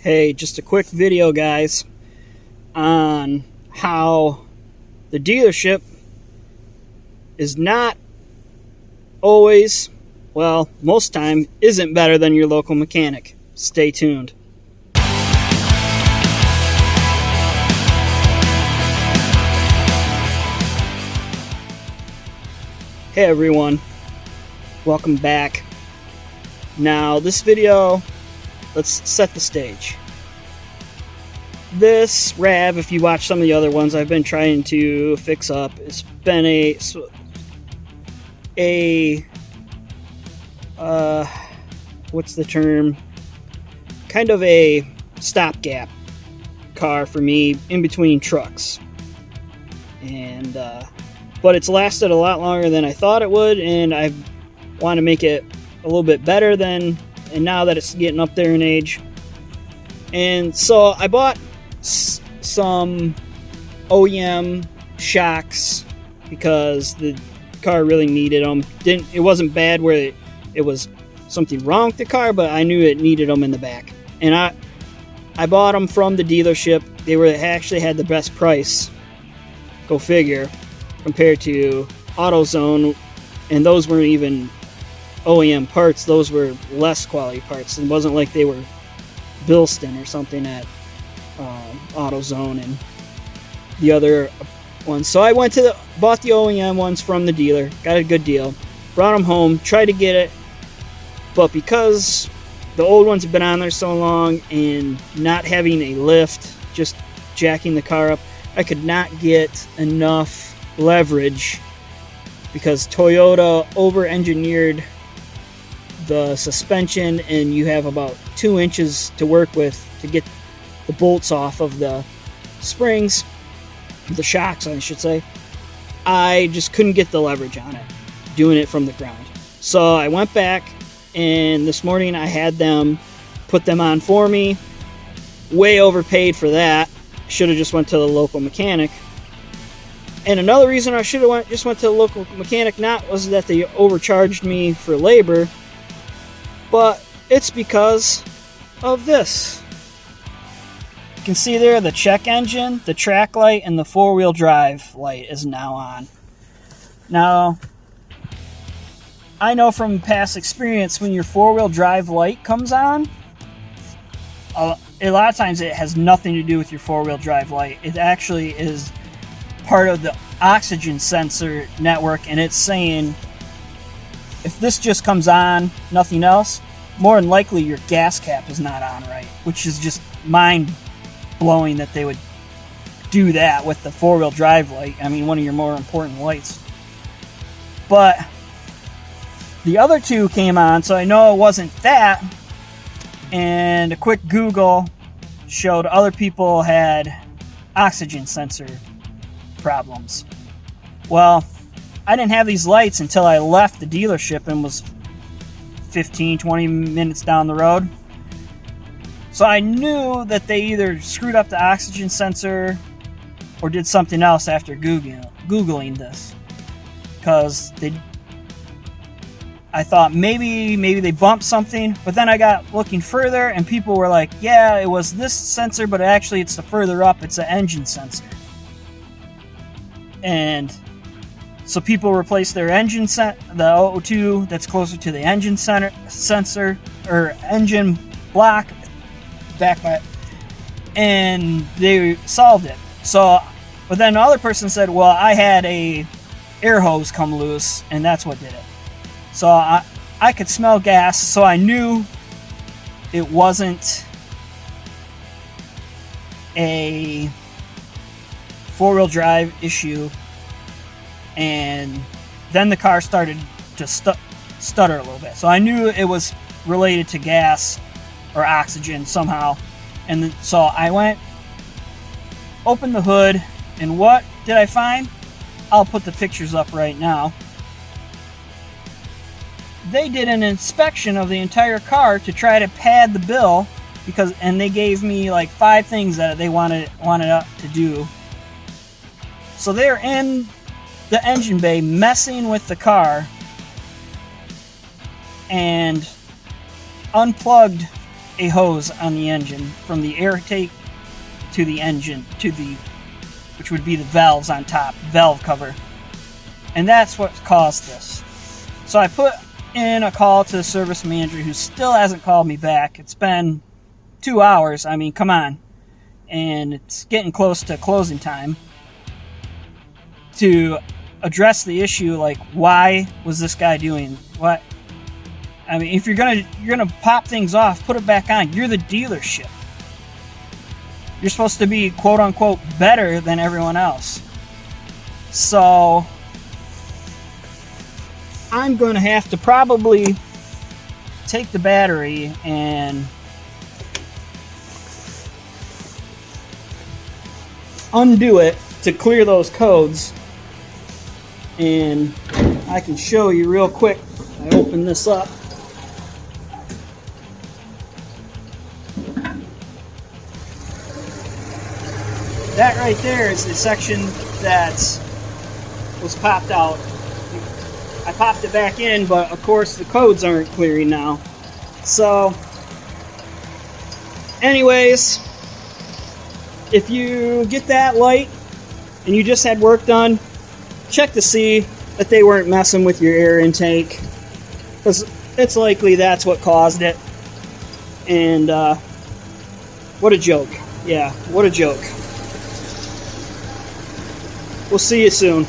Hey, just a quick video, guys, on how the dealership is not always, well, most time, isn't better than your local mechanic. Stay tuned. Hey everyone, welcome back. Now this video, let's set the stage. This RAV, if you watch some of the other ones I've been trying to fix up, it's been what's the term? Kind of a stopgap car for me in between trucks. And but it's lasted a lot longer than I thought it would, and I want to make it a little bit better than, and now that it's getting up there in age. And so I bought some OEM shocks because the car really needed them. It wasn't bad where it was something wrong with the car, but I knew it needed them in the back. And I bought them from the dealership. They actually had the best price. Go figure. Compared to AutoZone, and those weren't even OEM parts. Those were less quality parts. It wasn't like they were Bilston or something at AutoZone and the other ones. So I bought the OEM ones from the dealer, got a good deal, brought them home, tried to get it, but because the old ones have been on there so long and not having a lift, just jacking the car up, I could not get enough leverage because Toyota over-engineered the suspension, and you have about 2 inches to work with to get the bolts off of the springs, the shocks I should say. I just couldn't get the leverage on it doing it from the ground. So I went back, and this morning I had them put them on for me. Way overpaid for that. Should have just went to the local mechanic. And another reason I should have just went to the local mechanic not was that they overcharged me for labor, but it's because of this. You can see there the check engine, the track light, and the four-wheel drive light is now on. Now, I know from past experience when your four-wheel drive light comes on, a lot of times it has nothing to do with your four-wheel drive light. It actually is part of the oxygen sensor network, and it's saying if this just comes on, nothing else, more than likely your gas cap is not on right, which is just mind-blowing that they would do that with the four-wheel drive light. I mean, one of your more important lights. But the other two came on, so I know it wasn't that. And a quick Google showed other people had oxygen sensor problems. Well, I didn't have these lights until I left the dealership and was 15-20 minutes down the road. So I knew that they either screwed up the oxygen sensor or did something else after Googling this. Because I thought maybe they bumped something, but then I got looking further and people were like, yeah, it was this sensor, but actually it's the further up, it's an engine sensor. And so people replaced their engine the O2 that's closer to the engine sensor or engine block and they solved it. So, but then the other person said, well, I had a air hose come loose and that's what did it. So I could smell gas, so I knew it wasn't a four-wheel drive issue. And then the car started to stutter a little bit. So I knew it was related to gas or oxygen somehow. And so I went, opened the hood, and what did I find? I'll put the pictures up right now. They did an inspection of the entire car to try to pad the bill and they gave me like 5 things that they wanted to do. So they're in the engine bay messing with the car and unplugged a hose on the engine from the air intake to the engine to the, which would be the valves on top, valve cover. And that's what caused this. So I put in a call to the service manager, who still hasn't called me back. It's been 2 hours. I mean, come on. And it's getting close to closing time, to address the issue. Like, why was this guy doing what? I mean, if you're gonna pop things off, put it back on. You're the dealership. You're supposed to be, quote unquote, better than everyone else. So I'm going to have to probably take the battery and undo it to clear those codes. And I can show you real quick. I open this up. That right there is the section that was popped out. I popped it back in, but of course the codes aren't clearing now. So, anyways, if you get that light and you just had work done, check to see that they weren't messing with your air intake, because it's likely that's what caused it. And what a joke. Yeah, what a joke. We'll see you soon.